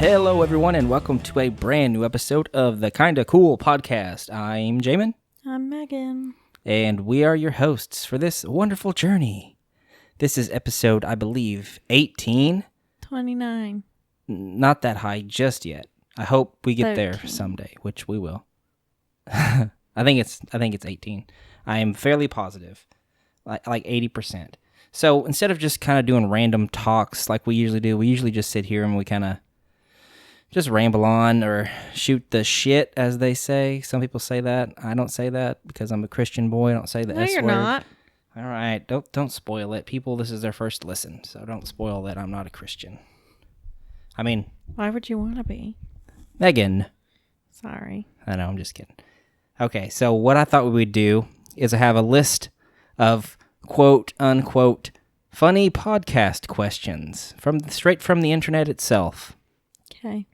Hello, everyone, and welcome to a brand new episode of the KindaCool podcast. I'm Jamin. I'm Megan. And we are your hosts for this wonderful journey. This is episode, I believe, 18. 29. Not that high just yet. I hope we get 13. there someday, which we will. I think it's 18. I am fairly positive, like 80%. So instead of just kind of doing random talks like we usually do, we usually just sit here and we kind of just ramble on or shoot the shit, as they say. Some people say that. I don't say that because I'm a Christian boy. I don't say the S word. No, you're not. All right, don't spoil it. People, this is their first listen, so don't spoil that I'm not a Christian. I mean... Why would you want to be? Megan. Sorry. I know, I'm just kidding. Okay, so what I thought we would do is I have a list of quote-unquote funny podcast questions straight from the internet itself. Okay.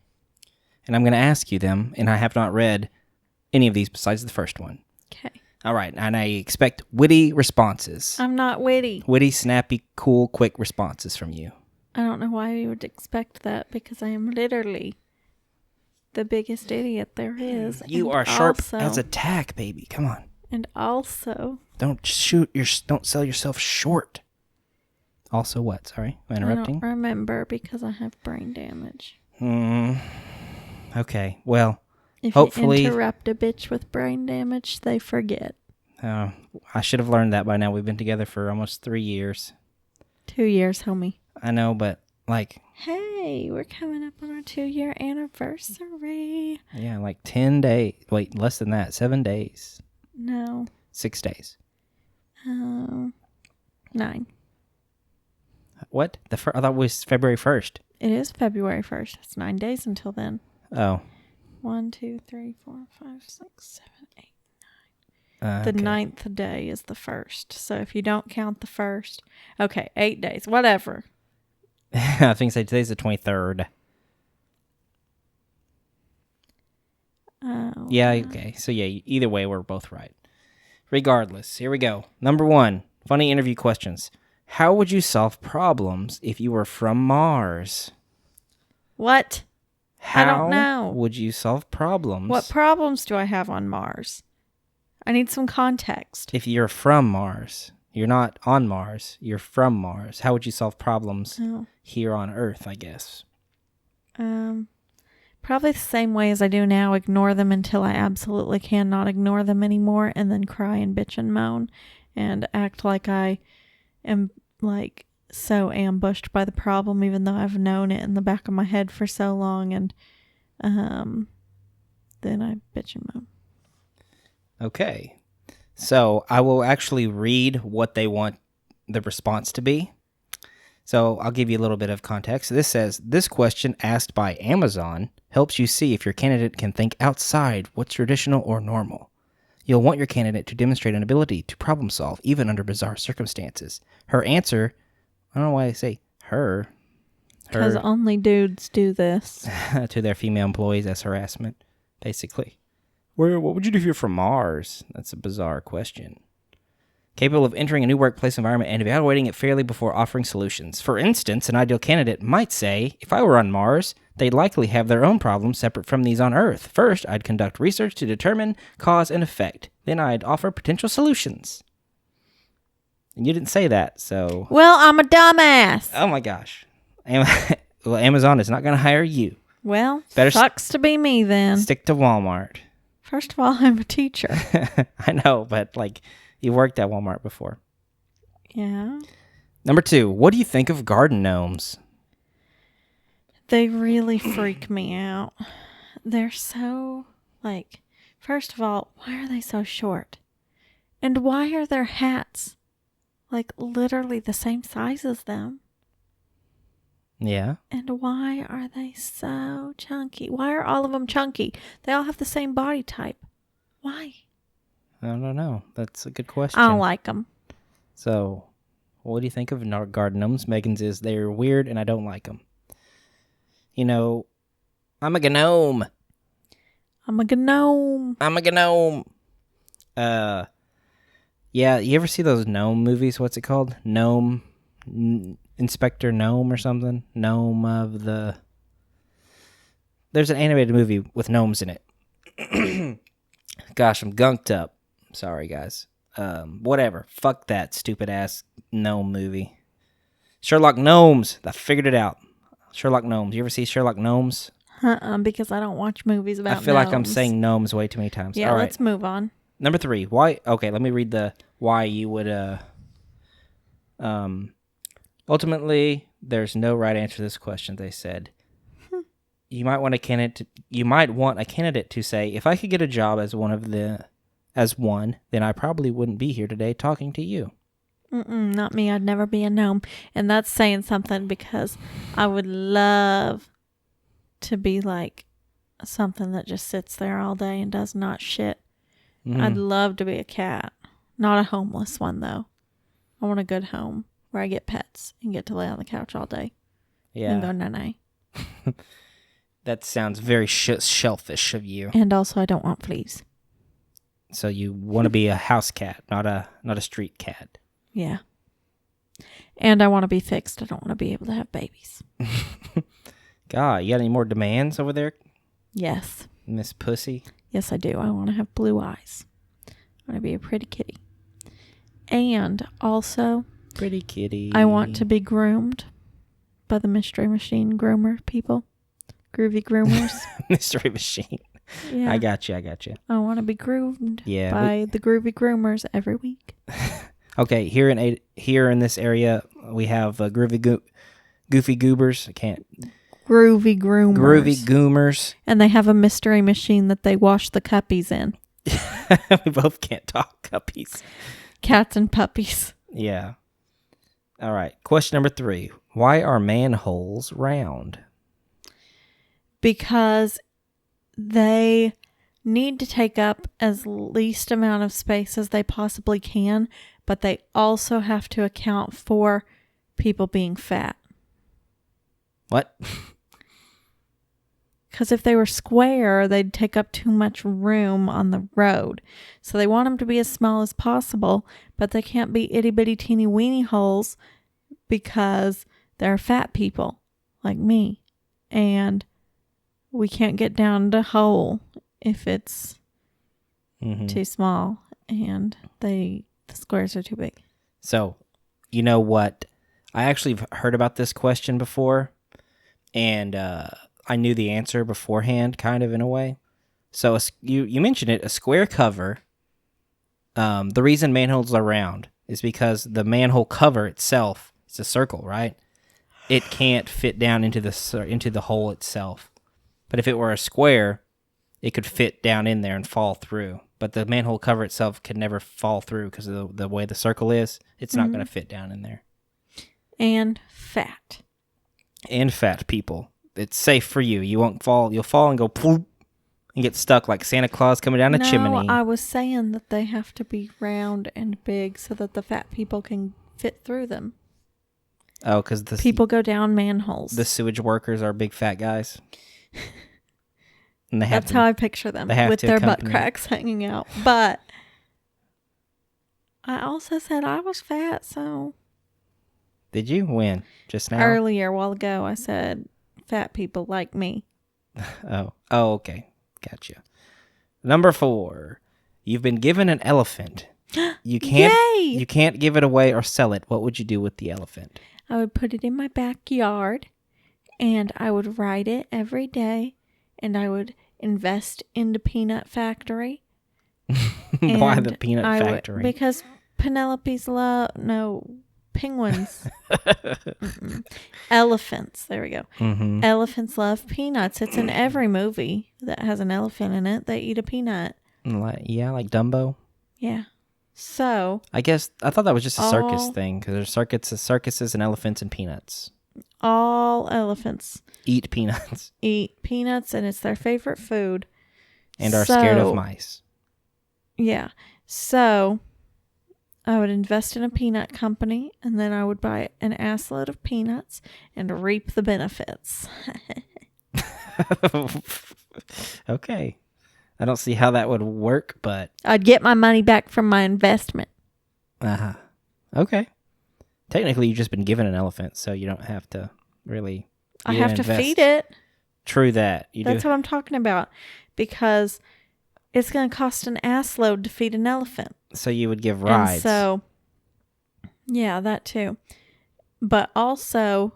And I'm going to ask you them, and I have not read any of these besides the first one. Okay. All right, and I expect witty responses. I'm not witty. Witty, snappy, cool, quick responses from you. I don't know why you would expect that, because I am literally the biggest idiot there is. You are sharp as a tack, baby. Come on. And also... Don't sell yourself short. Also what? Sorry, am I interrupting? I don't remember because I have brain damage. Okay, well, if hopefully... you interrupt a bitch with brain damage, they forget. I should have learned that by now. We've been together for almost 3 years. 2 years, homie. I know, but like... Hey, we're coming up on our 2-year anniversary. Yeah, like 10 days. Wait, less than that. 7 days. No. 6 days. 9. What? I thought it was February 1st. It is February 1st. It's 9 days until then. Oh. 1, 2, 3, 4, 5, 6, 7, 8, 9. Okay. The 9th day is the 1st. So if you don't count the 1st, okay, 8 days, whatever. I think today's the 23rd. Oh. Yeah, okay. So yeah, either way, we're both right. Regardless, here we go. Number 1, funny interview questions. How would you solve problems if you were from Mars? What? I don't know. How would you solve problems? What problems do I have on Mars? I need some context. If you're from Mars, you're not on Mars, you're from Mars. How would you solve problems here on Earth, I guess? Probably the same way as I do now. Ignore them until I absolutely cannot ignore them anymore, and then cry and bitch and moan and act like I am like so ambushed by the problem, even though I've known it in the back of my head for so long, and then I bitch and moan. Okay. So I will actually read what they want the response to be. So I'll give you a little bit of context. This says, this question asked by Amazon helps you see if your candidate can think outside what's traditional or normal. You'll want your candidate to demonstrate an ability to problem solve, even under bizarre circumstances. Her answer, I don't know why I say her. Because only dudes do this. To their female employees as harassment, basically. What would you do if you're from Mars? That's a bizarre question. Capable of entering a new workplace environment and evaluating it fairly before offering solutions. For instance, an ideal candidate might say, if I were on Mars, they'd likely have their own problems separate from these on Earth. First, I'd conduct research to determine cause and effect. Then I'd offer potential solutions. And you didn't say that, so... Well, I'm a dumbass. Oh my gosh. Well, Amazon is not going to hire you. Well, Better sucks to be me then. Stick to Walmart. First of all, I'm a teacher. I know, but like... You worked at Walmart before. Yeah. Number 2, what do you think of garden gnomes? They really freak me out. They're so, like, first of all, why are they so short? And why are their hats, like, literally the same size as them? Yeah. And why are they so chunky? Why are all of them chunky? They all have the same body type. Why? I don't know. That's a good question. I don't like them. So, what do you think of garden gnomes? Megan's is they're weird and I don't like them. You know, I'm a gnome. I'm a gnome. I'm a gnome. Yeah, you ever see those gnome movies? What's it called? Inspector Gnome or something? Gnome of the... there's an animated movie with gnomes in it. Gosh, I'm gunked up. Sorry, guys. Whatever. Fuck that stupid ass gnome movie. Sherlock Gnomes. I figured it out. Sherlock Gnomes. You ever see Sherlock Gnomes? Because I don't watch movies about I feel like I'm gnomes. saying gnomes way too many times. Yeah, All right. let's move on. Number 3. Why? Okay, let me read the why you would. Ultimately, there's no right answer to this question. They said you might want a candidate. You might want a candidate to say, if I could get a job as one, then I probably wouldn't be here today talking to you. Not me. I'd never be a gnome, and that's saying something because I would love to be like something that just sits there all day and does not shit. Mm-hmm. I'd love to be a cat. Not a homeless one, though. I want a good home where I get pets and get to lay on the couch all day. Yeah. And go nana. That sounds very shellfish of you. And also, I don't want fleas. So you want to be a house cat, not a street cat. Yeah. And I want to be fixed. I don't want to be able to have babies. God, you got any more demands over there, Yes. Miss Pussy? Yes, I do. I want to have blue eyes. I want to be a pretty kitty. And also, Pretty kitty. I want to be groomed by the Mystery Machine groomer people. Groovy groomers. Mystery Machine. Yeah. I got you. I want to be groomed Yeah, by the groovy groomers every week. Okay, here in this area, we have goofy goobers. I can't. Groovy groomers. Groovy goomers. And they have a mystery machine that they wash the cuppies in. We both can't talk cuppies. Cats and puppies. Yeah. All right. Question number 3. Why are manholes round? Because they need to take up as least amount of space as they possibly can, but they also have to account for people being fat. What? Because if they were square, they'd take up too much room on the road. So they want them to be as small as possible, but they can't be itty bitty teeny weeny holes because they're fat people like me. And we can't get down to hole if it's too small and the squares are too big. So, you know what? I actually heard about this question before, and I knew the answer beforehand, kind of in a way. So you mentioned it, a square cover. The reason manholes are round is because the manhole cover itself, it's a circle, right? It can't fit down into the hole itself. But if it were a square, it could fit down in there and fall through. But the manhole cover itself could never fall through because of the way the circle is. It's not going to fit down in there. And fat. And fat people. It's safe for you. You won't fall. You'll fall and go poof and get stuck like Santa Claus coming down a chimney. No, I was saying that they have to be round and big so that the fat people can fit through them. Oh, because the people go down manholes. The sewage workers are big fat guys. And That's how I picture them, with their butt cracks hanging out. But I also said I was fat, so. Did you? When? Just now? Earlier, a while ago, I said fat people like me. Oh, okay. Gotcha. Number 4. You've been given an elephant. You can't give it away or sell it. What would you do with the elephant? I would put it in my backyard, and I would ride it every day, and I would invest in the peanut factory. Why the peanut factory? Because Penelope's penguins. Elephants. There we go. Mm-hmm. Elephants love peanuts. It's in every movie that has an elephant in it. They eat a peanut. Like Dumbo? Yeah. So. I guess, I thought that was just a circus thing, because there's circuses and elephants and peanuts. All elephants eat peanuts. Eat peanuts, and it's their favorite food. And are scared of mice. Yeah. So, I would invest in a peanut company, and then I would buy an assload of peanuts and reap the benefits. Okay. I don't see how that would work, but... I'd get my money back from my investment. Uh-huh. Okay. Technically, you've just been given an elephant, so you don't have to really... I have to feed it. True that. That's what I'm talking about. Because it's going to cost an ass load to feed an elephant. So you would give rides. And so, yeah, that too. But also,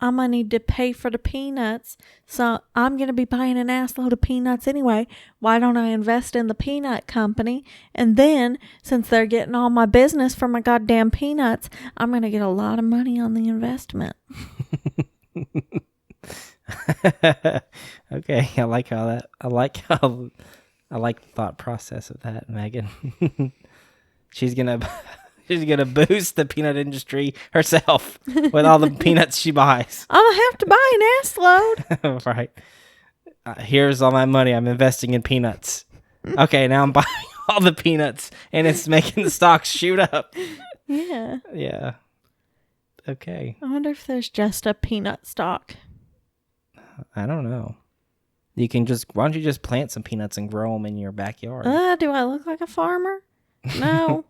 I'm going to need to pay for the peanuts. So I'm going to be buying an ass load of peanuts anyway. Why don't I invest in the peanut company? And then, since they're getting all my business from my goddamn peanuts, I'm going to get a lot of money on the investment. Okay, I like the thought process of that, Megan. She's gonna boost the peanut industry herself with all the peanuts she buys. I'll have to buy an ass load. Right. Here's all my money. I'm investing in peanuts. Okay, now I'm buying all the peanuts, and it's making the stocks shoot up. Yeah. Yeah. Okay. I wonder if there's just a peanut stock. I don't know. Why don't you just plant some peanuts and grow them in your backyard? Do I look like a farmer? No.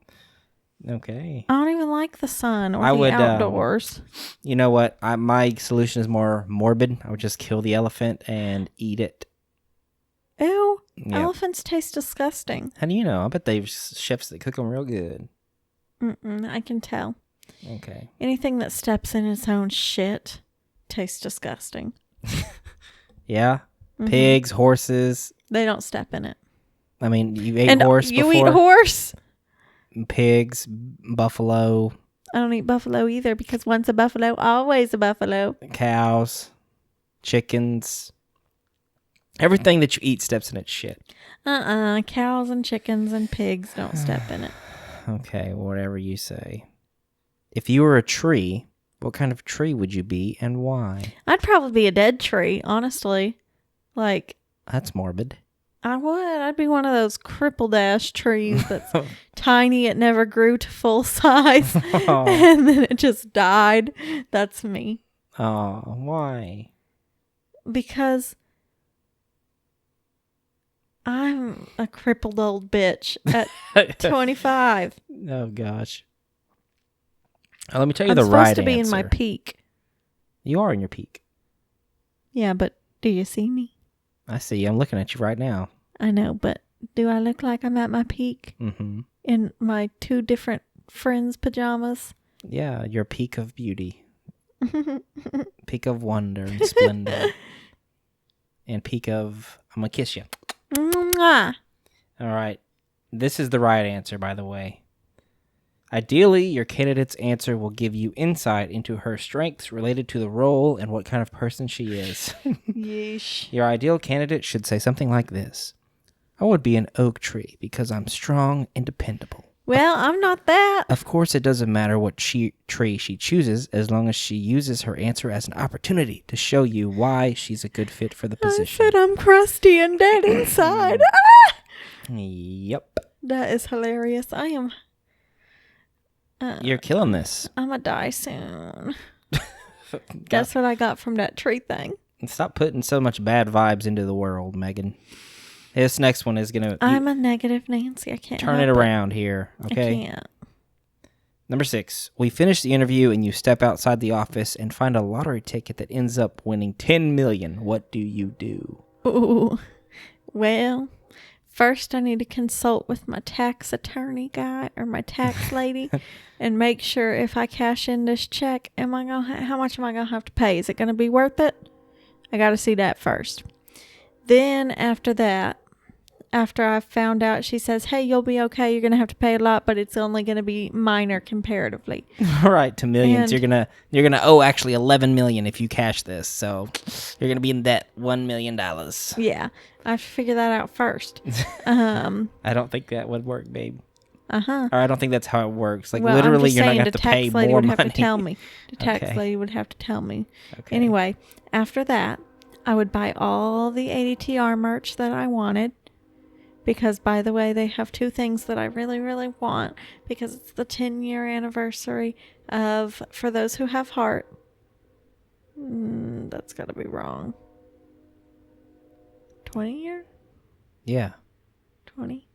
Okay. I don't even like the sun or the outdoors. You know what? My solution is more morbid. I would just kill the elephant and eat it. Ew. Yep. Elephants taste disgusting. How do you know? I bet they've chefs that cook them real good. I can tell. Okay. Anything that steps in its own shit tastes disgusting. Yeah? Mm-hmm. Pigs, horses. They don't step in it. I mean, you ate horse before? You eat horse? Pigs, buffalo. I don't eat buffalo either because once a buffalo, always a buffalo. Cows, chickens. Everything that you eat steps in its shit. Cows and chickens and pigs don't step in it. Okay, whatever you say. If you were a tree, what kind of tree would you be and why? I'd probably be a dead tree, honestly. Like, that's morbid. I would. I'd be one of those crippled ass trees that's tiny. It never grew to full size. Oh. And then it just died. That's me. Oh, why? Because I'm a crippled old bitch at 25. Oh, gosh. Let me tell you the right answer. I'm supposed to be in my peak. You are in your peak. Yeah, but do you see me? I see you. I'm looking at you right now. I know, but do I look like I'm at my peak? Mm-hmm. In my two different friends' pajamas? Yeah, your peak of beauty. Peak of wonder and splendor. And peak of, I'm going to kiss you. Mwah. All right. This is the right answer, by the way. Ideally, your candidate's answer will give you insight into her strengths related to the role and what kind of person she is. Yeesh. Your ideal candidate should say something like this. I would be an oak tree because I'm strong and dependable. Well, I'm not that. Of course, it doesn't matter what tree she chooses as long as she uses her answer as an opportunity to show you why she's a good fit for the position. I said I'm crusty and dead inside. Yep. That is hilarious. I am... You're killing this. I'm gonna die soon. That's what I got from that tree thing. Stop putting so much bad vibes into the world, Megan. This next one is going to... I'm a negative Nancy. I can't turn it around here, okay? I can't. Number 6. We finish the interview and you step outside the office and find a lottery ticket that ends up winning $10 million. What do you do? Ooh. Well... First, I need to consult with my tax attorney guy or my tax lady and make sure if I cash in this check, how much am I going to have to pay? Is it going to be worth it? I got to see that first. Then after that, after I've found out, she says, hey, you'll be okay. You're going to have to pay a lot, but it's only going to be minor comparatively. All right, to millions. And you're gonna owe actually $11 million if you cash this. So you're going to be in debt $1 million. Yeah, I have to figure that out first. I don't think that would work, babe. Uh-huh. Or I don't think that's how it works. Like, literally, you're not going to have to pay more money. The tax lady would have to tell me. The tax lady would have to tell me. Okay. Anyway, after that, I would buy all the ADTR merch that I wanted. Because, by the way, they have two things that I really, really want. Because it's the 10-year anniversary of For Those Who Have Heart. That's got to be wrong. 20 year? Yeah. 20?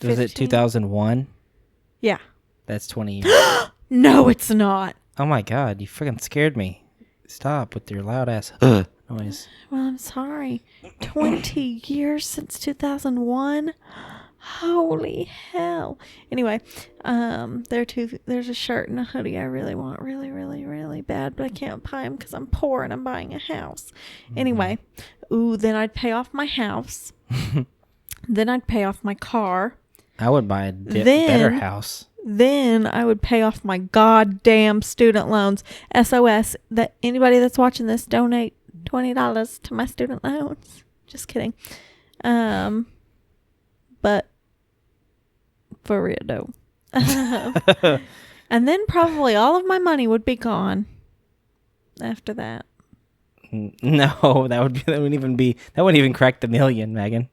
Was it 2001? Yeah. That's 20 years. No, it's not. Oh, my God. You freaking scared me. Stop with your loud ass. noise. Well, I'm sorry. 20 years since 2001? Holy hell. Anyway, there's a shirt and a hoodie I really want really, really, really bad, but I can't buy them because I'm poor and I'm buying a house. Anyway, then I'd pay off my house. Then I'd pay off my car. I would buy a better house. Then I would pay off my goddamn student loans. SOS, that anybody that's watching this, donate $20 to my student loans. Just kidding. But for real though. And then probably all of my money would be gone after that. No, that wouldn't even crack the million, Megan.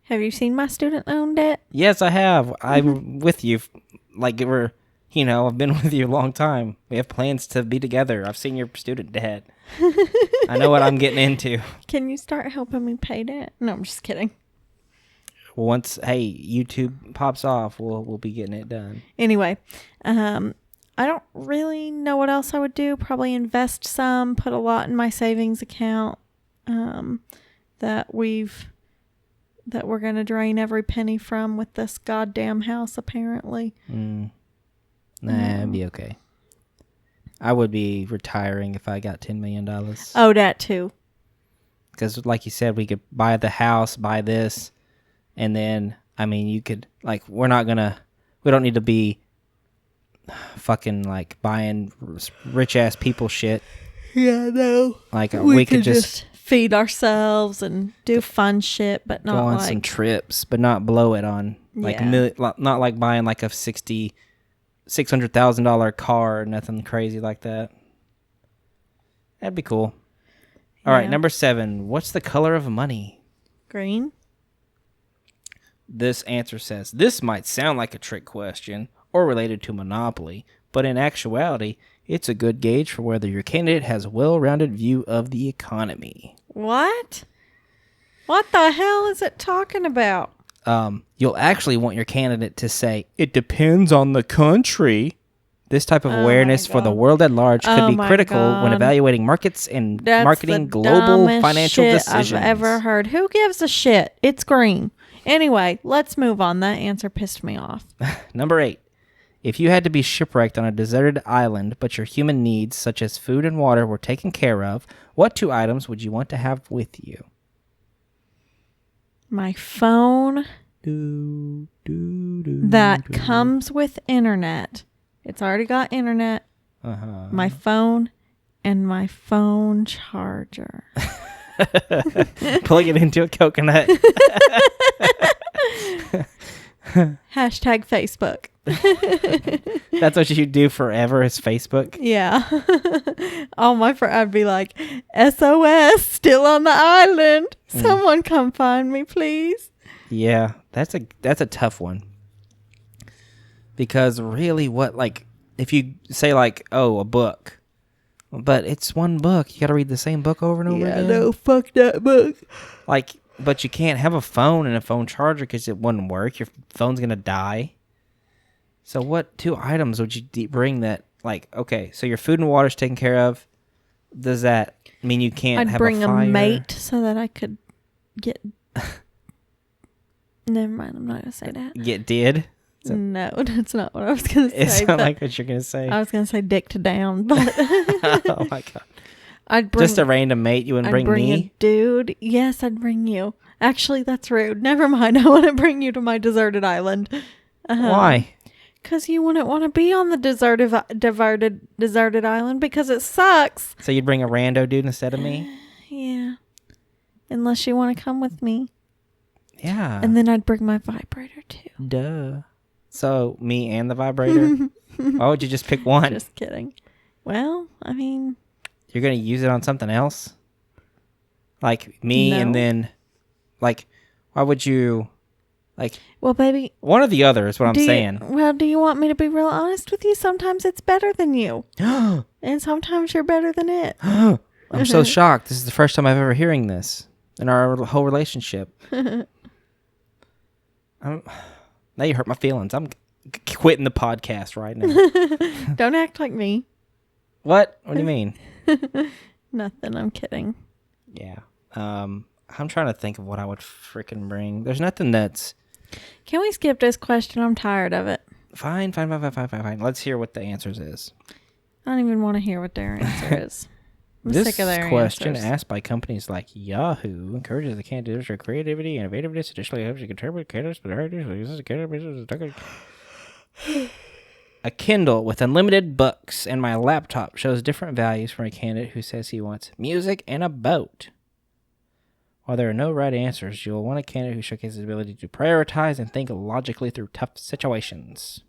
Have you seen my student loan debt? Yes, I have. I'm with you. Like, I've been with you a long time. We have plans to be together. I've seen your student debt. I know what I'm getting into. Can you start helping me pay debt? No, I'm just kidding. Once, YouTube pops off, we'll be getting it done. Anyway, I don't really know what else I would do. Probably invest some, put a lot in my savings account, that we're going to drain every penny from with this goddamn house, apparently. Nah, it'd be okay. I would be retiring if I got $10 million. Oh, that too. Because like you said, we could buy the house, buy this, and then, you could, we don't need to be fucking, buying rich-ass people shit. Yeah, no. We could just feed ourselves and do fun shit, but not go on some trips, but not blow it on, not like buying, a $600,000 car or nothing crazy like that. That'd be cool. All right, number 7. What's the color of money? Green. This answer says, this might sound like a trick question or related to Monopoly, but in actuality, it's a good gauge for whether your candidate has a well-rounded view of the economy. What? What the hell is it talking about? You'll actually want your candidate to say, it depends on the country. This type of awareness for the world at large could be critical when evaluating markets and marketing global financial decisions. I've ever heard. Who gives a shit? It's green. Anyway, let's move on. That answer pissed me off. Number 8. If you had to be shipwrecked on a deserted island, but your human needs, such as food and water, were taken care of, what 2 items would you want to have with you? My phone that comes with internet. It's already got internet. My phone and my phone charger. Plug it into a coconut. Hashtag Facebook. That's what you do forever is Facebook? Yeah. All my friends, I'd be like, SOS, still on the island. Someone come find me, please. Yeah, that's a tough one. Because really if you say a book, but it's one book. You got to read the same book over and over again. Yeah, no, fuck that book. But you can't have a phone and a phone charger because it wouldn't work. Your phone's going to die. So what 2 items would you bring that, okay, so your food and water's taken care of. Does that mean you can't have a fire? I'd bring a mate so that I could get... Never mind, I'm not going to say that. Get dead? No, that's not what I was going to say. It sounds like what you're going to say. I was going to say dick to down, but... Oh, my God. I'd bring... Just a random mate? You wouldn't bring me? I'd bring a dude. Yes, I'd bring you. Actually, that's rude. Never mind. I want to bring you to my deserted island. Why? Because you wouldn't want to be on the deserted island because it sucks. So you'd bring a rando dude instead of me? Yeah. Unless you want to come with me. Yeah. And then I'd bring my vibrator too. Duh. So me and the vibrator? Why would you just pick one? Just kidding. Well, you're going to use it on something else? Like me and then... why would you... well, baby... One or the other is what I'm saying. Do you want me to be real honest with you? Sometimes it's better than you. And sometimes you're better than it. I'm so shocked. This is the first time I've ever hearing this in our whole relationship. Now you hurt my feelings. I'm quitting the podcast right now. Don't act like me. What? What do you mean? Nothing. I'm kidding. Yeah. I'm trying to think of what I would freaking bring. There's nothing that's... Can we skip this question? I'm tired of it. Fine. Let's hear what the answers is. I don't even want to hear what their answer is. I'm This sick of their question answers. asked by companies like Yahoo encourages the candidates for creativity and innovativeness. Additionally, helps you contribute candidates, but a Kindle with unlimited books and my laptop shows different values for a candidate who says he wants music and a boat. While there are no right answers, you'll want a candidate who showcases his ability to prioritize and think logically through tough situations.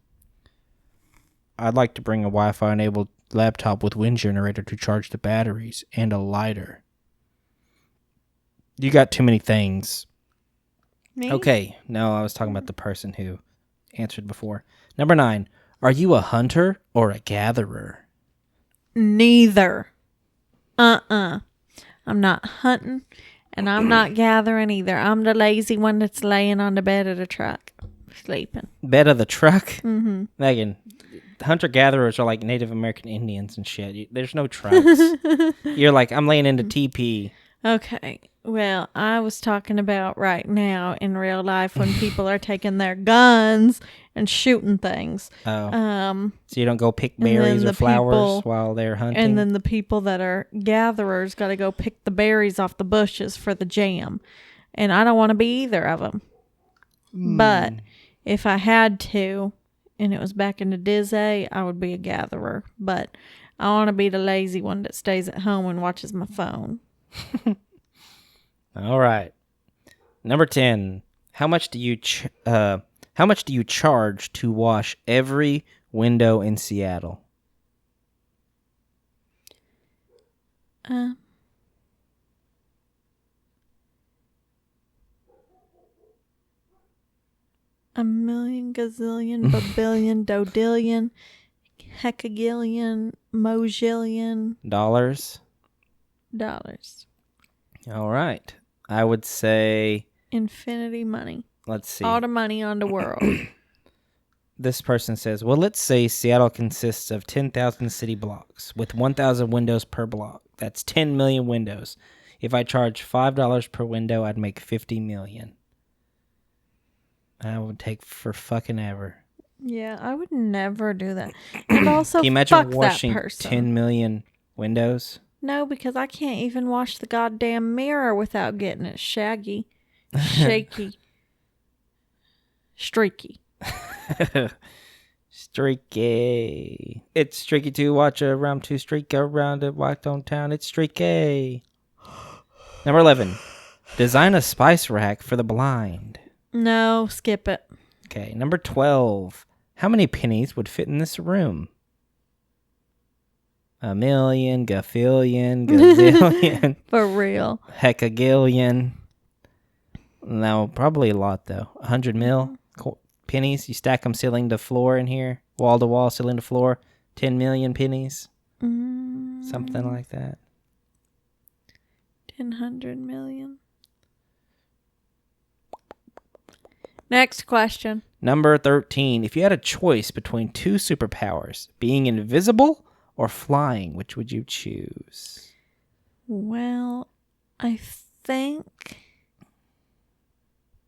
I'd like to bring a Wi-Fi enabled laptop with wind generator to charge the batteries and a lighter. You got too many things. Me? Okay, no, I was talking about the person who answered before. Number 9, are you a hunter or a gatherer? Neither. I'm not hunting, and I'm not gathering either. I'm the lazy one that's laying on the bed of the truck, sleeping. Bed of the truck? Mm-hmm. Megan, hunter-gatherers are like Native American Indians and shit. There's no trucks. You're like, I'm laying into TP. Okay. Well, I was talking about right now in real life when people are taking their guns and shooting things. Oh. So you don't go pick berries or flowers while they're hunting? And then the people that are gatherers got to go pick the berries off the bushes for the jam. And I don't want to be either of them. But if I had to, and it was back in the Disney, I would be a gatherer. But I want to be the lazy one that stays at home and watches my phone. All right. Number 10. How much do you charge to wash every window in Seattle? $1 million, gazillion, babillion, dodillion, hecagillion, mojillion Dollars? All right. I would say... Infinity money. Let's see. All the money on the world. This person says, well, let's say Seattle consists of 10,000 city blocks with 1,000 windows per block. That's 10 million windows. If I charge $5 per window, I'd make 50 million. That would take for fucking ever. Yeah, I would never do that. And also, can you imagine fuck washing that person. 10 million windows? No, because I can't even wash the goddamn mirror without getting it shaggy, shaky, streaky. Streaky. It's streaky to watch a round to streak around a walk downtown. It's streaky. Number 11. Design a spice rack for the blind. No, skip it. Okay. Number 12. How many pennies would fit in this room? A million, gafillion, gazillion. For real. Hecagillion. No, probably a lot though. 100 mil pennies. You stack them ceiling to floor in here. Wall to wall, ceiling to floor. 10 million pennies. Something like that. 100 million. Next question. Number 13. If you had a choice between two superpowers, being invisible or flying, which would you choose? Well, I think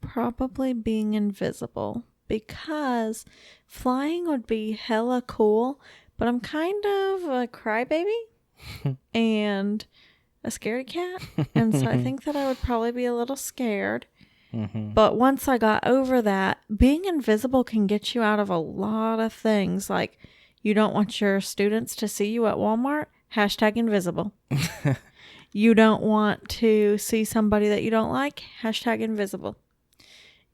probably being invisible, because flying would be hella cool, but I'm kind of a crybaby and a scaredy cat, and so I think that I would probably be a little scared. But once I got over that, being invisible can get you out of a lot of things. Like, you don't want your students to see you at Walmart? Hashtag invisible. You don't want to see somebody that you don't like? Hashtag invisible.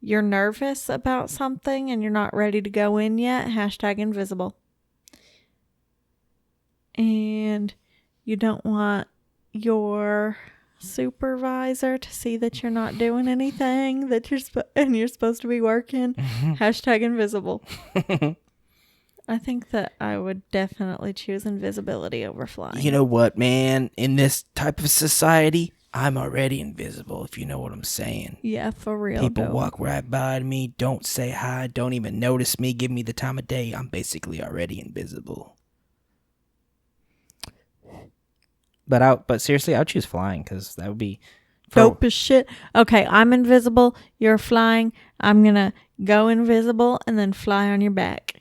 You're nervous about something and you're not ready to go in yet? Hashtag invisible. And you don't want your supervisor to see that you're not doing anything, that you're supposed to be working. Hashtag invisible. I think that I would definitely choose invisibility over flying. You know what, man? In this type of society, I'm already invisible, if you know what I'm saying. Yeah, for real. People walk right by me, don't say hi, don't even notice me, give me the time of day. I'm basically already invisible. But seriously, I would choose flying because that would be Dope as shit. Okay, I'm invisible. You're flying. I'm going to go invisible and then fly on your back.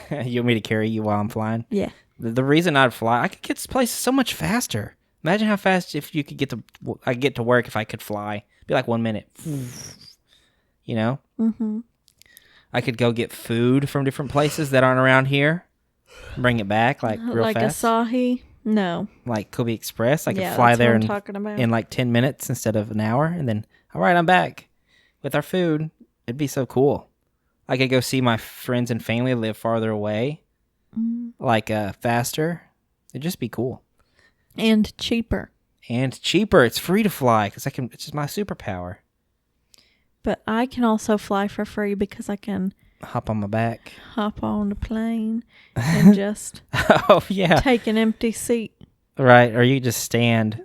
You want me to carry you while I'm flying? Yeah. The reason I'd fly, I could get to places so much faster. Imagine how fast if you could I get to work if I could fly. It'd be like 1 minute. You know? Mm-hmm. I could go get food from different places that aren't around here. Bring it back real fast. Like Asahi? No. Like Kobe Express. I could Yeah, fly that's there what I'm talking about. in like 10 minutes instead of an hour. And then, all right, I'm back with our food. It'd be so cool. I could go see my friends and family live farther away. Like faster. It'd just be cool. And cheaper. It's free to fly because it's just my superpower. But I can also fly for free because I can hop on my back, hop on the plane, and just take an empty seat. Right, or you just stand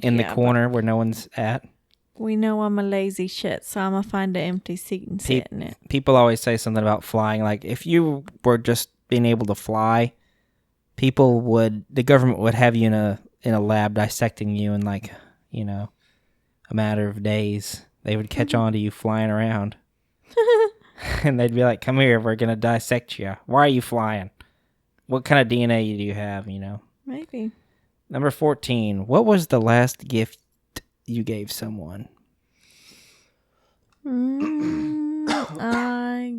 in the corner where no one's at. We know I'm a lazy shit, so I'm gonna find an empty seat and sit in it. People always say something about flying, like if you were just being able to fly, the government would have you in a lab dissecting you in like, a matter of days. They would catch on to you flying around. And they'd be like, come here, we're going to dissect you. Why are you flying? What kind of DNA do you have, Maybe. Number 14. What was the last gift you gave someone? I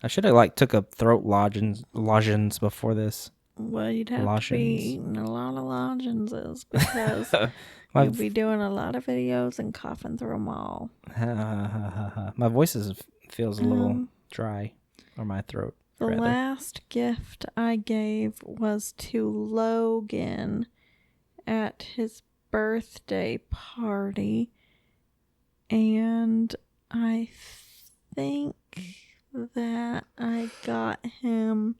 should have took a throat lozenge before this. Well, you'd have to be eating a lot of lozenges because you'll be doing a lot of videos and coughing through them all. My voice feels a little dry, or my throat. The last gift I gave was to Logan at his birthday party, and I think that I got him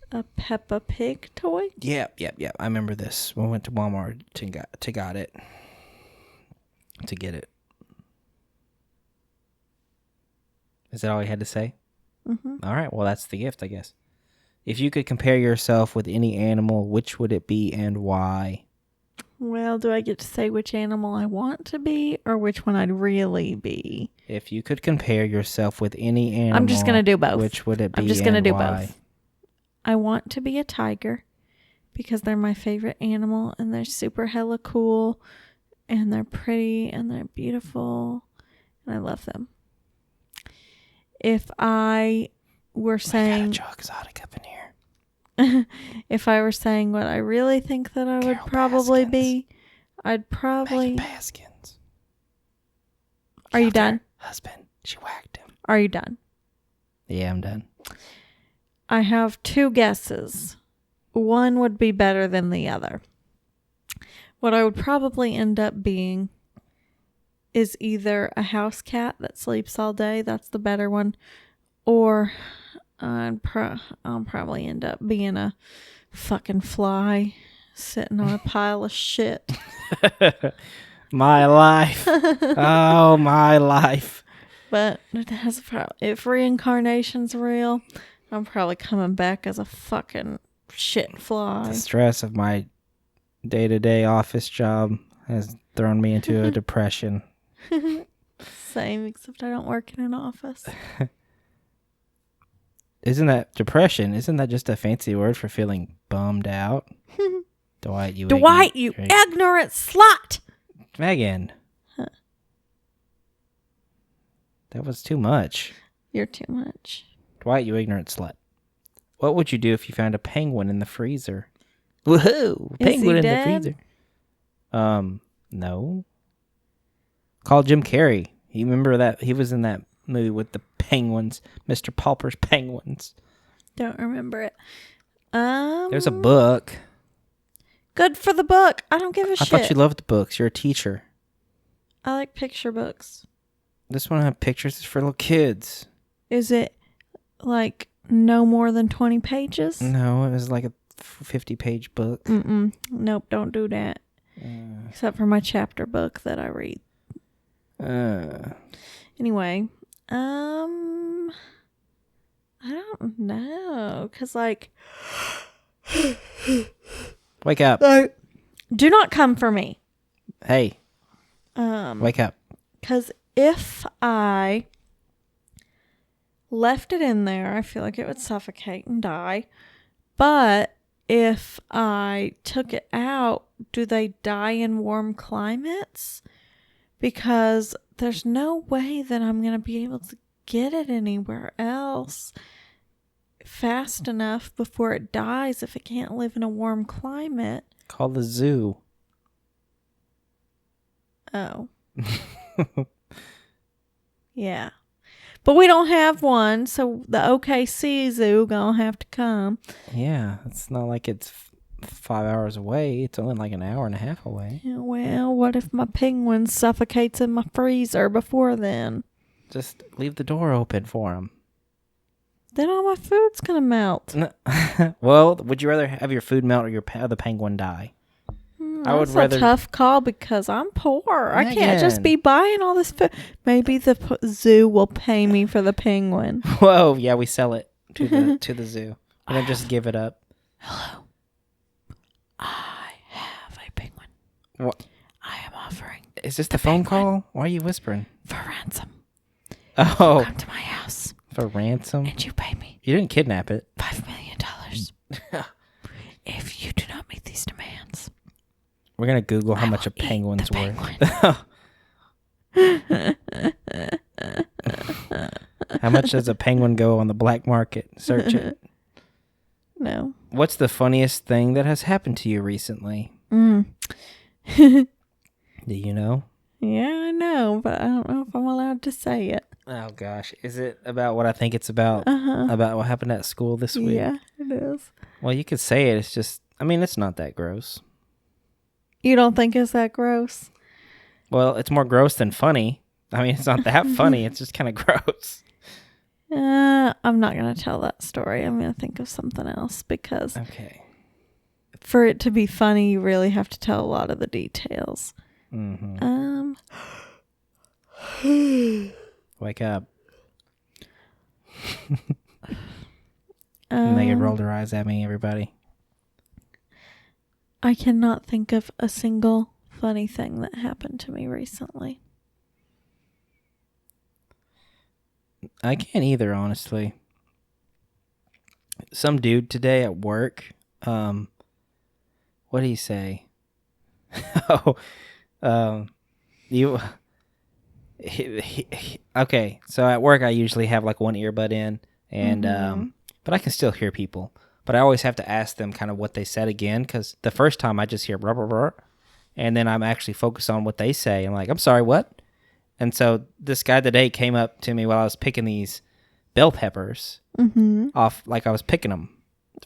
a Peppa Pig toy. Yep. I remember this. We went to Walmart to get it. Is that all you had to say? Mm-hmm. All right. Well, that's the gift, I guess. If you could compare yourself with any animal, which would it be and why? Well, do I get to say which animal I want to be or which one I'd really be? If you could compare yourself with any animal, I'm just going to do both. Which would it be? I'm just going to do why? both. I want to be a tiger because they're my favorite animal and they're super hella cool and they're pretty and they're beautiful and I love them. If I were saying... Joe Exotic up in here. If I were saying what I really think that I would probably be, I'd probably... Megan Baskins. Are you done? Husband. She whacked him. Are you done? Yeah, I'm done. I have two guesses. One would be better than the other. What I would probably end up being is either a house cat that sleeps all day, that's the better one, or I'll probably end up being a fucking fly sitting on a pile of shit. My life. Oh, my life. But if reincarnation's real, I'm probably coming back as a fucking shit fly. The stress of my day-to-day office job has thrown me into a depression. Same, except I don't work in an office. Isn't that just a fancy word for feeling bummed out? Dwight, you ignorant slut! Megan. Huh. That was too much. You're too much. Dwight, you ignorant slut. What would you do if you found a penguin in the freezer? Woohoo! Penguin in the freezer. No. Call Jim Carrey. You remember that? He was in that movie with the penguins. Mr. Pauper's Penguins. Don't remember it. There's a book. Good for the book. I don't give a shit. I thought you loved books. You're a teacher. I like picture books. This one have pictures. It's for little kids. Is it like no more than 20 pages? No, it was like a 50-page book. Nope, don't do that. Except for my chapter book that I read. Anyway, I don't know. Because, Wake up. Do not come for me. Hey. Wake up. Because if I left it in there, I feel like it would suffocate and die. But if I took it out, do they die in warm climates? Because there's no way that I'm going to be able to get it anywhere else fast enough before it dies if it can't live in a warm climate. Call the zoo. Oh. Yeah. But we don't have one, so the OKC zoo gonna have to come. Yeah, it's not like it's 5 hours away. It's only like an hour and a half away. Yeah, well, what if my penguin suffocates in my freezer before then? Just leave the door open for him. Then all my food's gonna melt. Well, would you rather have your food melt or the penguin die? I would rather. A tough call because I'm poor. I can't just be buying all this food. Maybe the zoo will pay me for the penguin. Whoa, yeah, we sell it to the zoo. We don't just give it up. Hello. I have a penguin. What? I am offering. Is this the phone call? Why are you whispering? For ransom. Oh. Come to my house. For ransom? And you pay me. You didn't kidnap it. $5 million. If you do not meet these demands. We're going to Google how much a penguin's worth. How much does a penguin go on the black market? Search it. No. What's the funniest thing that has happened to you recently? Do you know? Yeah, I know, but I don't know if I'm allowed to say it. Oh, gosh. Is it about what I think it's about? About what happened at school this week? Yeah, it is. Well, you could say it. It's just, I mean, it's not that gross. You don't think it's that gross? Well, it's more gross than funny. I mean, it's not that funny. It's just kind of gross. I'm not going to tell that story. I'm going to think of something else because for it to be funny, you really have to tell a lot of the details. Mm-hmm. Wake up. Megan rolled her eyes at me, everybody. I cannot think of a single funny thing that happened to me recently. I can't either, honestly. Some dude today at work, what did he say? Okay, so at work I usually have like one earbud in, and but I can still hear people. But I always have to ask them kind of what they said again, because the first time I just hear blah, blah, blah, and then I'm actually focused on what they say. I'm like, I'm sorry, what? And so this guy today came up to me while I was picking these bell peppers off, like I was picking them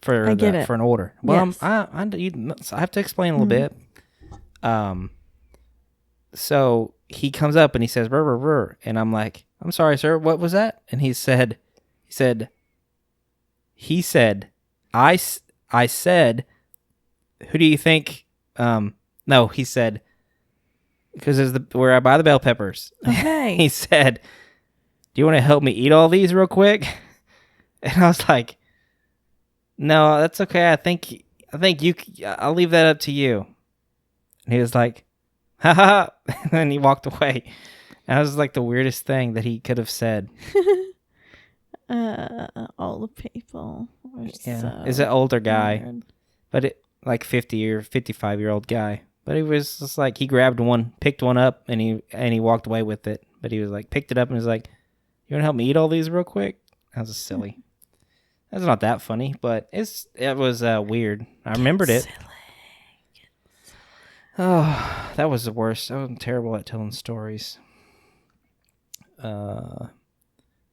for an order. Well, yes. I have to explain a little bit. So he comes up and he says, brr, brr, brr, and I'm like, I'm sorry, sir, what was that? And he said, I said, who do you think? No, he said, because there's where I buy the bell peppers. Okay. He said, do you want to help me eat all these real quick? And I was like, no, that's okay. I think I'll leave that up to you. And he was like, ha ha. And then he walked away. And that was like the weirdest thing that he could have said. All the people are so it's an older guy, weird. But it like 50 or 55-year-old guy. But he was just like, he grabbed one, picked one up, and he walked away with it. But he was like, picked it up and was like, you want to help me eat all these real quick? That was silly. That's not that funny, but it was weird. I remembered it. Silly. Oh, that was the worst. I'm terrible at telling stories.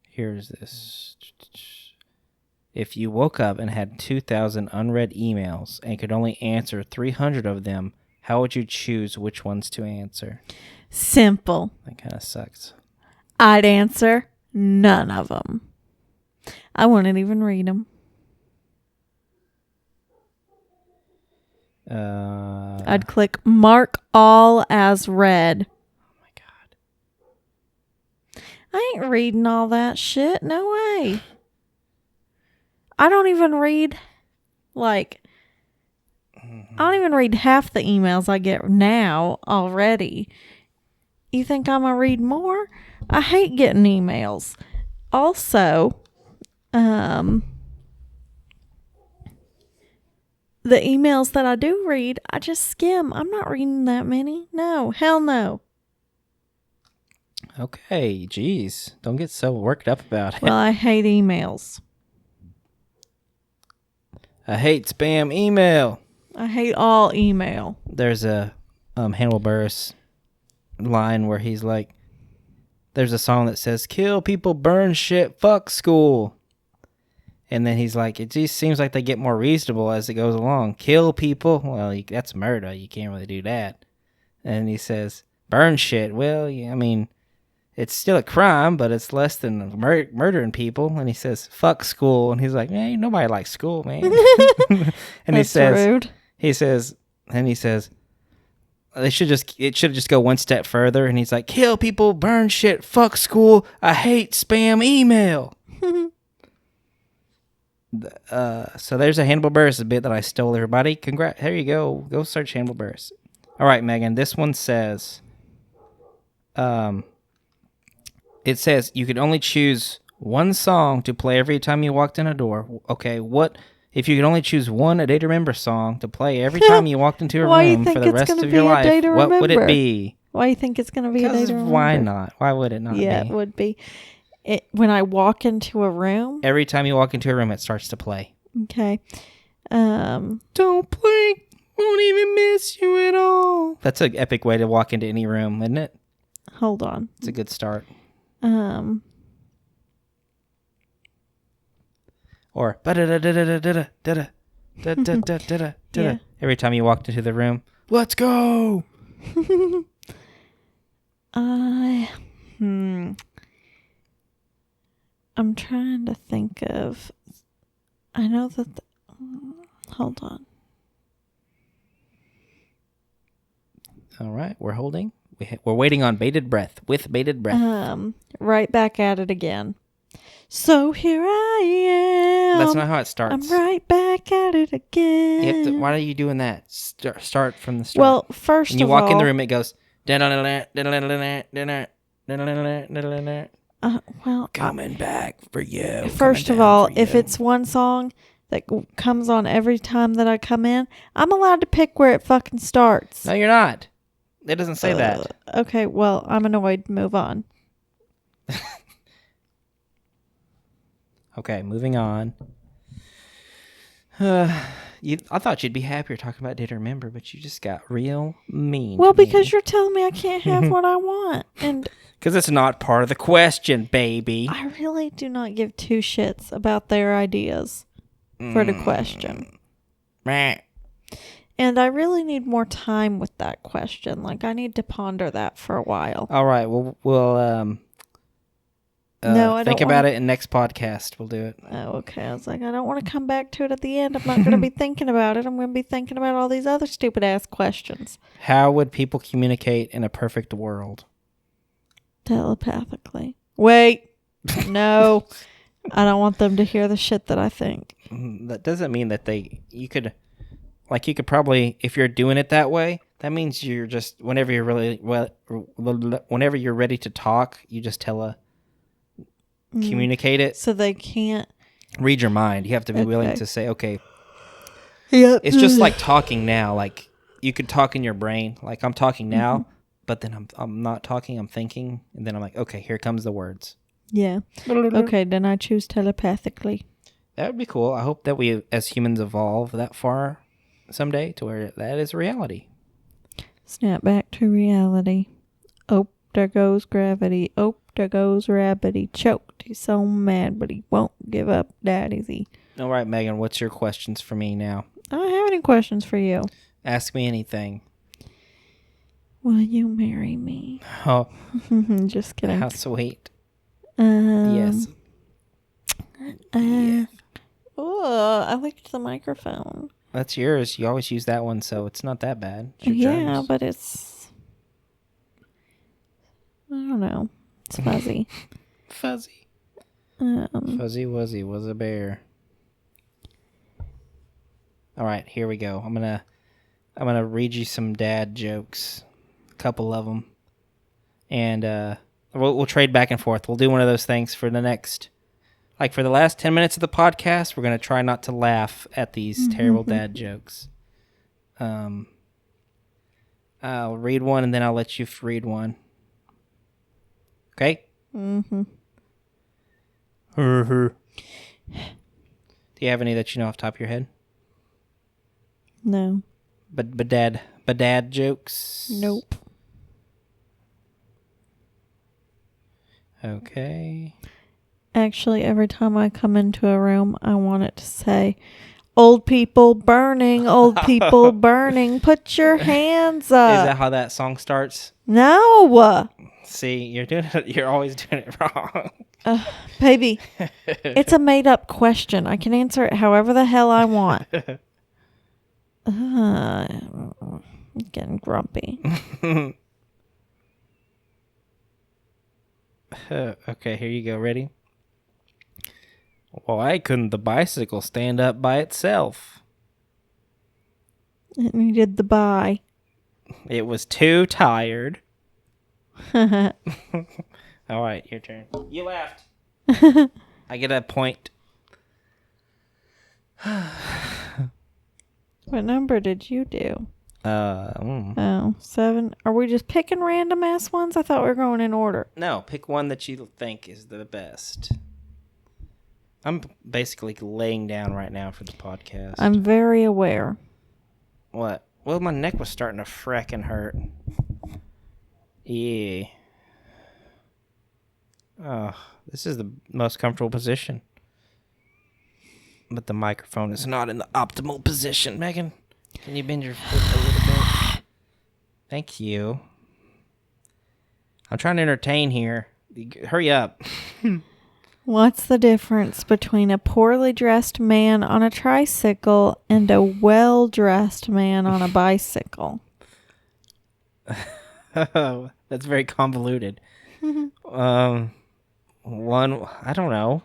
Here's this. If you woke up and had 2,000 unread emails and could only answer 300 of them, how would you choose which ones to answer? Simple. That kind of sucks. I'd answer none of them. I wouldn't even read them. I'd click mark all as read. Oh my God. I ain't reading all that shit. No way. I don't even read like I don't even read half the emails I get now already. You think I'm going to read more? I hate getting emails. Also, the emails that I do read, I just skim. I'm not reading that many. No, hell no. Okay, geez. Don't get so worked up about it. Well, I hate emails. I hate spam email. I hate all email. There's a Hannibal Buress line where he's like, there's a song that says, kill people, burn shit, fuck school. And then he's like, it just seems like they get more reasonable as it goes along. Kill people? Well, that's murder. You can't really do that. And he says, burn shit. Well, yeah, I mean, it's still a crime, but it's less than murdering people. And he says, fuck school. And he's like, hey, nobody likes school, man. And That's rude. He says, it should just go one step further. And he's like, kill people, burn shit, fuck school. I hate spam email. So there's a Hannibal Buress bit that I stole, everybody. Congrats. Here you go. Go search Hannibal Buress. All right, Megan. This one says, it says you could only choose one song to play every time you walked in a door. Okay, what if you could only choose one A Day to Remember song to play every time you walked into a room for the rest of your life? What would it be? Why do you think it's going to be A Day to Remember? Why not? Why would it not be? Yeah, it would be. When I walk into a room? Every time you walk into a room, it starts to play. Okay. Don't blink, won't even miss you at all. That's an epic way to walk into any room, isn't it? Hold on. It's a good start. Or every time you walked into the room, let's go. I'm trying to think of. I know that. Hold on. All right, we're holding. We're waiting on bated breath. With bated breath. Right back at it again. So here I am. That's not how it starts. I'm right back at it again. Why are you doing that? Start from the start. Well, first when you of walk all, in the room, it goes. Coming back for you. First of all, if it's one song that comes on every time that I come in, I'm allowed to pick where it fucking starts. No, you're not. It doesn't say that. Okay, well, I'm annoyed. Move on. Okay, moving on. I thought you'd be happier talking about Day to Remember, but you just got real mean. Well, because you're telling me I can't have what I want. And because it's not part of the question, baby. I really do not give two shits about their ideas for the question. And I really need more time with that question. Like, I need to ponder that for a while. All right, we'll no, I think don't about it in next podcast. We'll do it. Oh, okay. I was like, I don't want to come back to it at the end. I'm not going to be thinking about it. I'm going to be thinking about all these other stupid ass questions. How would people communicate in a perfect world? Telepathically. Wait. No. I don't want them to hear the shit that I think. That doesn't mean that you could probably, if you're doing it that way, that means you're just, whenever you're ready to talk, you just communicate it. So they can't read your mind. You have to be willing to say, okay. Yep. It's just like talking now. Like, you could talk in your brain. Like, I'm talking now, but then I'm not talking, I'm thinking. And then I'm like, okay, here comes the words. Yeah. Okay, then I choose telepathically. That would be cool. I hope that we, as humans, evolve that far someday to where that is reality. Snap back to reality. Oh, there goes gravity. Oh, there goes rabbit. Choked. He's so mad, but he won't give up, daddy. All right, Megan, what's your questions for me now? I don't have any questions for you. Ask me anything. Will you marry me? Oh. Just kidding. How sweet. Yes. Yeah. Oh, I licked the microphone. That's yours. You always use that one, so it's not that bad. Yeah, germs. but it's... I don't know. It's fuzzy. Fuzzy. Fuzzy Wuzzy was a bear. All right, here we go. I'm going to I'm going to read you some dad jokes. A couple of them. And we'll trade back and forth. We'll do one of those things for the next... Like, for the last 10 minutes of the podcast, we're going to try not to laugh at these terrible dad jokes. I'll read one, and then I'll let you read one. Okay? Mm-hmm. Do you have any that you know off the top of your head? No. But dad jokes? Nope. Okay. Actually, every time I come into a room, I want it to say, "Old people burning, old people burning, put your hands up." Is that how that song starts? No. See, you're always doing it wrong. Baby, it's a made-up question. I can answer it however the hell I want. I'm getting grumpy. Okay, here you go. Ready? Why couldn't the bicycle stand up by itself? It needed the buy. It was too tired. All right, your turn. You laughed. I get a point. What number did you do? 7. 7. Are we just picking random ass ones? I thought we were going in order. No, pick one that you think is the best. I'm basically laying down right now for the podcast. I'm very aware. What? Well, my neck was starting to frackin' hurt. Yeah. Oh, this is the most comfortable position. But the microphone is not in the optimal position. Megan, can you bend your foot a little bit? Thank you. I'm trying to entertain here. Hurry up. What's the difference between a poorly dressed man on a tricycle and a well-dressed man on a bicycle? That's very convoluted. One, I don't know.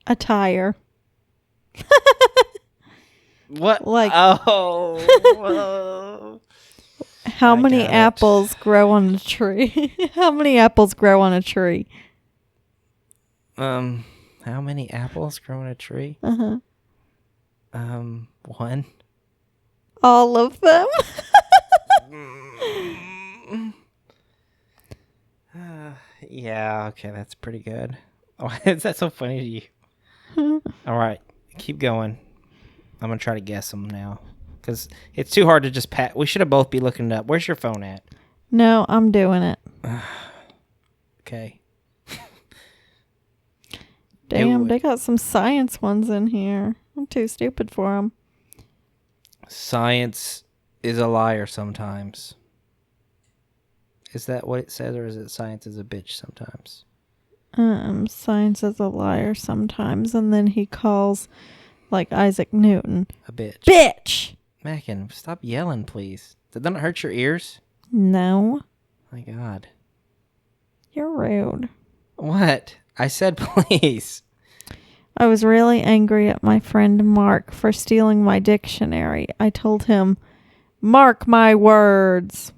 A tire. What? Like, oh. how I many got it. apples grow on a tree? How many apples grow on a tree? How many apples grow on a tree? Uh-huh. 1. All of them. Yeah, okay, that's pretty good. Why is that so funny to you? All right, keep going. I'm going to try to guess them now. Because it's too hard to just pat. We should have both be looking it up. Where's your phone at? No, I'm doing it. Okay. Damn, they got some science ones in here. I'm too stupid for them. Science is a liar sometimes. Is that what it says, or is it science is a bitch sometimes? Science is a liar sometimes, and then he calls, like Isaac Newton, A bitch. bitch! Mackin, stop yelling, please. Did that not hurt your ears? No, My God. you're rude. What? I said please. I was really angry at my friend Mark for stealing my dictionary. I told him, "Mark my words."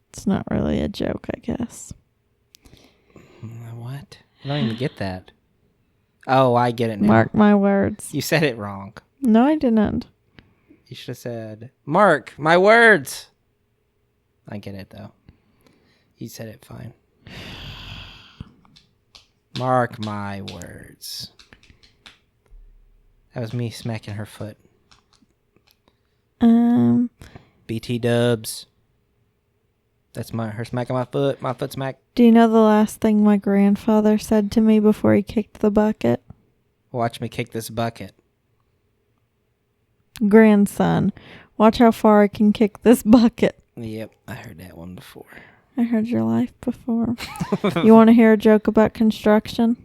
It's not really a joke, I guess. What? I don't even get that. Oh, I get it now. Mark my words. You said it wrong. No, I didn't. You should have said, Mark, my words. I get it, though. You said it fine. Mark my words. That was me smacking her foot. BT dubs. That's her smacking my foot. My foot smack. Do you know the last thing my grandfather said to me before he kicked the bucket? Watch me kick this bucket. Grandson, watch how far I can kick this bucket. Yep, I heard that one before. I heard your life before. You want to hear a joke about construction?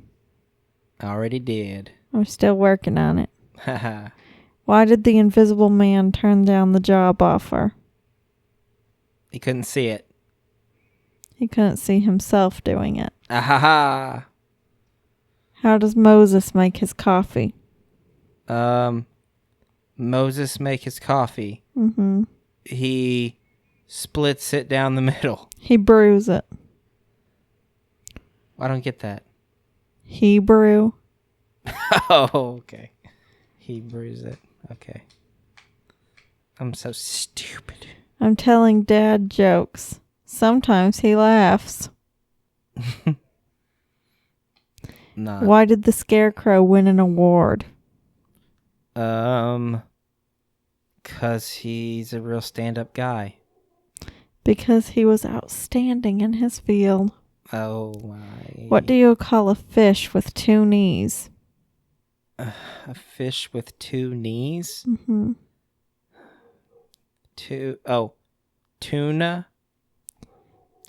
I already did. I'm still working on it. Haha. Why did the invisible man turn down the job offer? He couldn't see it. He couldn't see himself doing it. Ahaha. How does Moses make his coffee? Moses make his coffee. Mm-hmm. He splits it down the middle. He brews it. I don't get that. Hebrew. Oh, okay. He brews it. Okay. I'm so stupid. I'm telling dad jokes. Sometimes he laughs. Nah. Why did the Scarecrow win an award? 'Cause he's a real stand-up guy. Because he was outstanding in his field. Oh my. What do you call a fish with 2 knees? A fish with 2 knees? Mm-hmm. Tuna?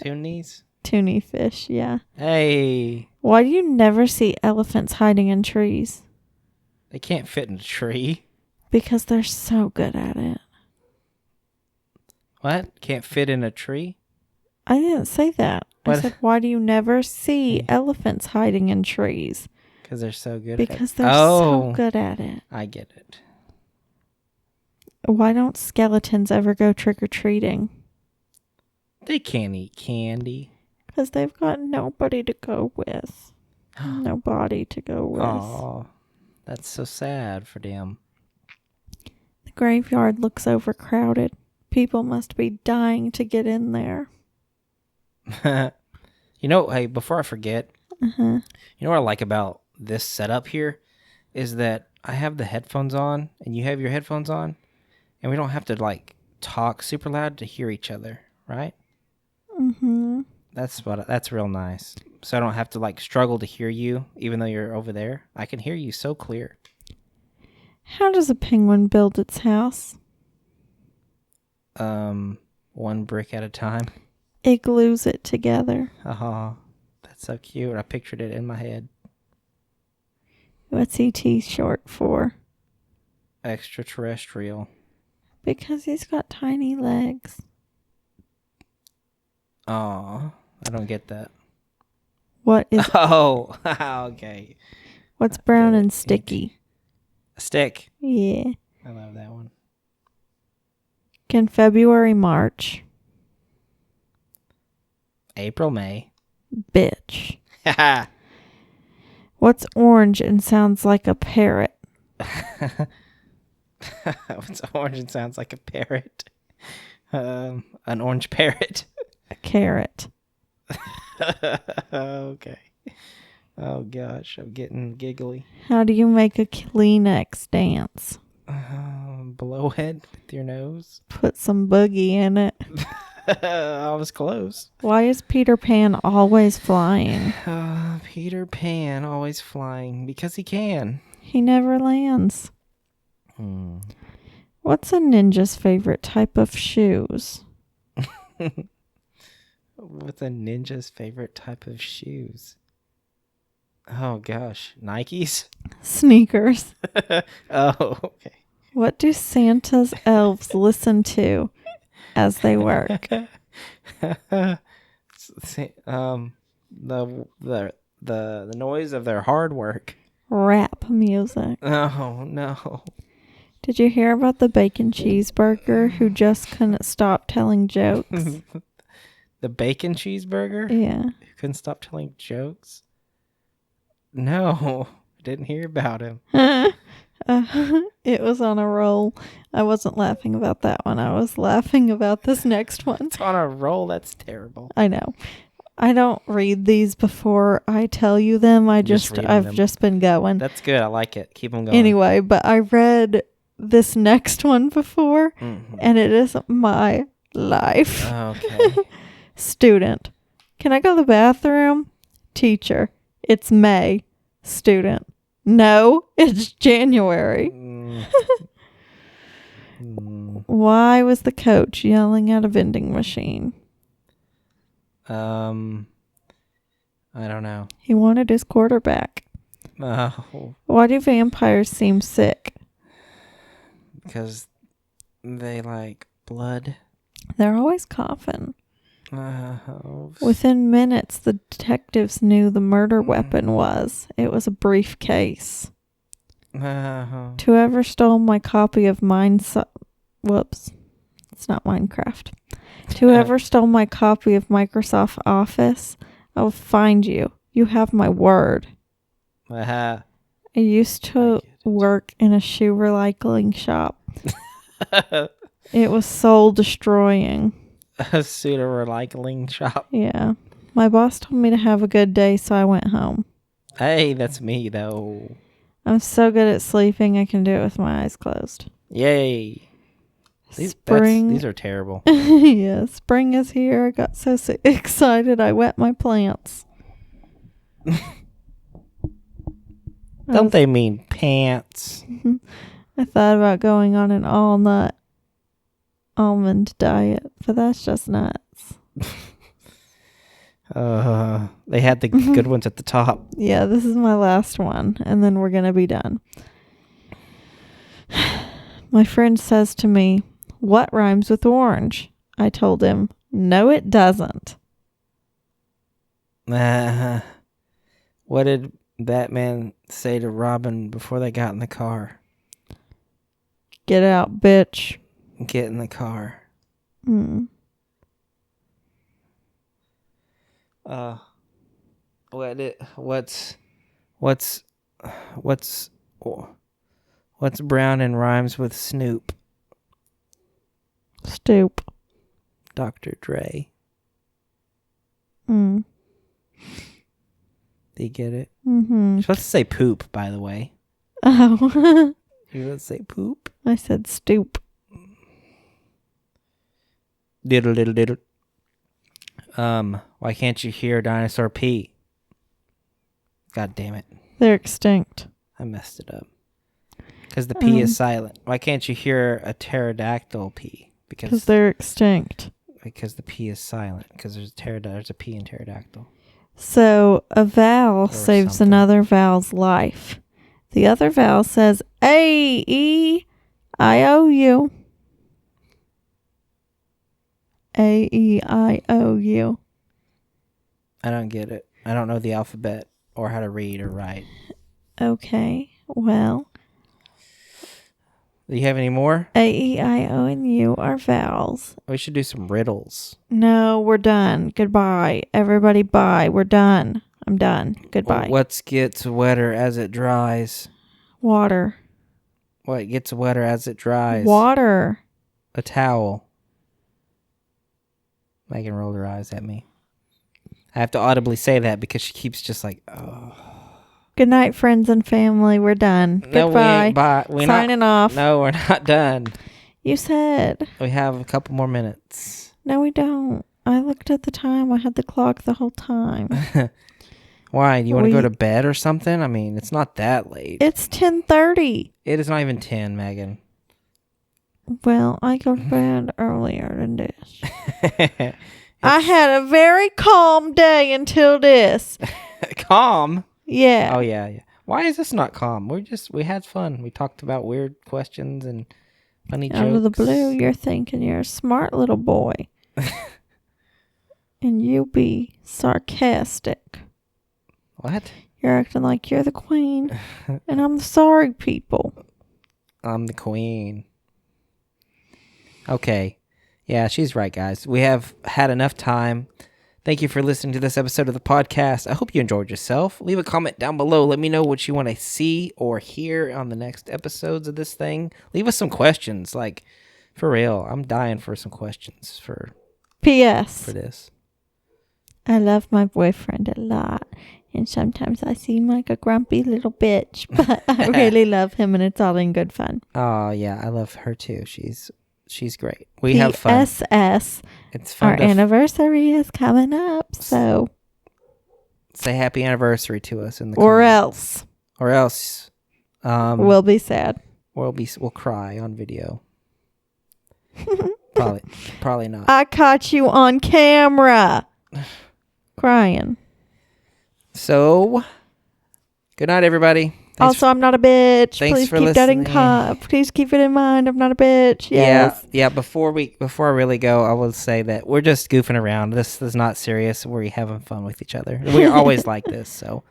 2 knees? 2-knee fish, yeah. Hey. Why do you never see elephants hiding in trees? They can't fit in a tree. Because they're so good at it. What? Can't fit in a tree? I didn't say that. What? I said, why do you never see elephants hiding in trees? Because they're so good Because at it. they're so good at it. I get it. Why don't skeletons ever go trick-or-treating? They can't eat candy. Because they've got nobody to go with. Nobody to go with. Oh, that's so sad for them. The graveyard looks overcrowded. People must be dying to get in there. Hey, before I forget, Uh-huh. you know what I like about this setup here is that I have the headphones on and you have your headphones on, and we don't have to like talk super loud to hear each other, right? Mm-hmm. That's real nice. So I don't have to like struggle to hear you even though you're over there. I can hear you so clear. How does a penguin build its house? 1 brick at a time. It glues it together. Oh, that's so cute. I pictured it in my head. What's ET short for? Extraterrestrial. Because he's got tiny legs. Oh, I don't get that. What is... Oh, okay. What's brown and sticky? A stick. Yeah. I love that one. Can February march? April, May. Bitch. What's orange and sounds like a parrot? What's orange and sounds like a parrot? An orange parrot. A carrot. Okay. Oh gosh, I'm getting giggly. How do you make a Kleenex dance? Blow it with your nose. Put some boogie in it. I was close. Why is Peter Pan always flying? Peter Pan always flying because he can. He never lands. What's a ninja's favorite type of shoes? What's a ninja's favorite type of shoes? Oh gosh, Nikes? Sneakers. Oh, okay. What do Santa's elves listen to as they work? The noise of their hard work. Rap music. Oh no. Did you hear about the bacon cheeseburger who just couldn't stop telling jokes? The bacon cheeseburger? Yeah. Who couldn't stop telling jokes? No, I didn't hear about him. It was on a roll. I wasn't laughing about that one. I was laughing about this next one. It's on a roll. That's terrible. I know. I don't read these before I tell you them. I've just been going. That's good. I like it. Keep them going. Anyway, but I read this next one before, and it is my life. Okay. Student. Can I go to the bathroom? Teacher. It's May. Student. No, it's January. Why was the coach yelling at a vending machine? I don't know. He wanted his quarterback. Oh. Why do vampires seem sick? Because they like blood. They're always coughing. Oh. Within minutes, the detectives knew the murder weapon was. It was a briefcase. Oh. Whoever stole my copy of Whoops. It's not Minecraft. To whoever stole my copy of Microsoft Office, I'll find you. You have my word. Uh-huh. I used to work in a shoe recycling shop. It was soul destroying. A pseudo recycling shop. Yeah. My boss told me to have a good day, so I went home. Hey, that's me, though. I'm so good at sleeping, I can do it with my eyes closed. Yay. These are terrible. Yeah, spring is here. I got so excited I wet my plants. Don't they mean pants? I thought about going on an all-nut almond diet, but that's just nuts. They had the good ones at the top. Yeah, this is my last one, and then we're going to be done. My friend says to me, "What rhymes with orange?" I told him, "No, it doesn't." What did Batman say to Robin before they got in the car? Get out, bitch. Get in the car. What's brown and rhymes with Snoop? Stoop. Dr. Dre. Mm. Do you get it? Mm-hmm. You're supposed to say poop, by the way. Oh. You're supposed to say poop? I said stoop. Diddle, diddle, diddle. Why can't you hear a dinosaur pee? God damn it. They're extinct. I messed it up. Because the P is silent. Why can't you hear a pterodactyl pee? Because they're extinct. Because the P is silent. Because there's a P in pterodactyl. So a vowel saves something. another vowel's life. The other vowel says A-E-I-O-U. A-E-I-O-U. I don't get it. I don't know the alphabet or how to read or write. Okay, well. Do you have any more? A-E-I-O and U are vowels. We should do some riddles. No, we're done. Goodbye. Everybody bye. We're done. I'm done. Goodbye. What gets wetter as it dries? Water. What gets wetter as it dries? Water. A towel. Megan rolled her eyes at me. I have to audibly say that because she keeps just like, oh. Good night, friends and family. We're done. No, Goodbye. We're Signing off. No, we're not done. You said. We have a couple more minutes. No, we don't. I looked at the time. I had the clock the whole time. Why? Do you want to go to bed or something? I mean, it's not that late. It's 10:30. It is not even 10, Megan. Well, I go to bed earlier than this. I had a very calm day until this. Calm? Yeah. Oh, yeah. Why is this not calm? We had fun. We talked about weird questions and funny jokes. Out of the blue, you're thinking you're a smart little boy. And you be sarcastic. What? You're acting like you're the queen. And I'm the sorry people. I'm the queen. Okay. Yeah, she's right, guys. We have had enough time. Thank you for listening to this episode of the podcast. I hope you enjoyed yourself. Leave a comment down below. Let me know what you want to see or hear on the next episodes of this thing. Leave us some questions. Like, for real, I'm dying for some questions for P.S. for this. I love my boyfriend a lot. And sometimes I seem like a grumpy little bitch. But I really love him and it's all in good fun. Oh, yeah. I love her, too. She's great. We have fun. P.S. It's fun. Our anniversary is coming up, so say happy anniversary to us in the comments. Or else we'll be sad. Or we'll cry on video. Probably not. I caught you on camera crying. So, good night, everybody. Also, I'm not a bitch. Thanks Please keep that in please keep it in mind. I'm not a bitch. Yes. Yeah. Before I really go, I will say that we're just goofing around. This is not serious. We're having fun with each other. We're always like this, so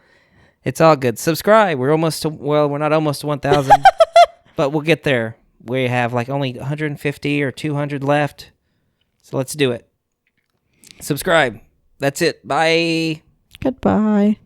it's all good. Subscribe. We're not almost to 1,000, but we'll get there. We have like only 150 or 200 left. So let's do it. Subscribe. That's it. Bye. Goodbye.